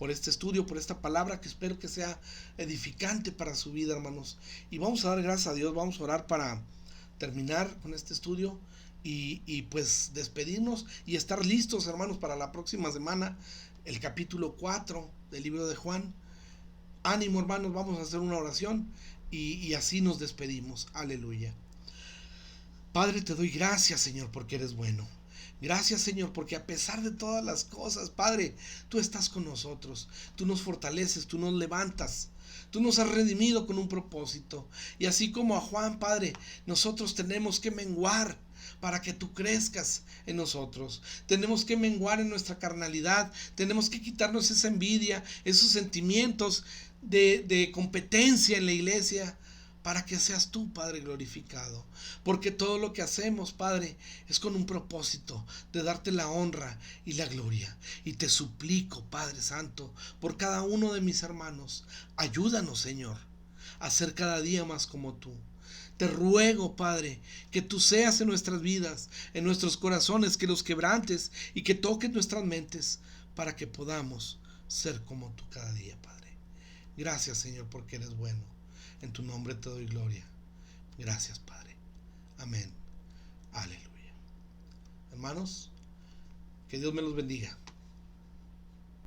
por este estudio, por esta palabra que espero que sea edificante para su vida, hermanos. Y vamos a dar gracias a Dios, vamos a orar para terminar con este estudio y pues despedirnos y estar listos, hermanos, para la próxima semana, el capítulo 4 del libro de Juan. Ánimo, hermanos, vamos a hacer una oración y así nos despedimos. Aleluya. Padre, te doy gracias, Señor, porque eres bueno. Gracias, Señor, porque a pesar de todas las cosas, Padre, tú estás con nosotros. Tú nos fortaleces, tú nos levantas. Tú nos has redimido con un propósito. Y así como a Juan, Padre, nosotros tenemos que menguar para que tú crezcas en nosotros. Tenemos que menguar en nuestra carnalidad. Tenemos que quitarnos esa envidia, esos sentimientos de competencia en la iglesia, para que seas tú, Padre, glorificado. Porque todo lo que hacemos, Padre, es con un propósito de darte la honra y la gloria. Y te suplico, Padre Santo, por cada uno de mis hermanos, ayúdanos, Señor, a ser cada día más como tú. Te ruego, Padre, que tú seas en nuestras vidas, en nuestros corazones, que los quebrantes y que toques nuestras mentes para que podamos ser como tú cada día, Padre. Gracias, Señor, porque eres bueno. En tu nombre te doy gloria. Gracias, Padre. Amén. Aleluya. Hermanos, que Dios me los bendiga.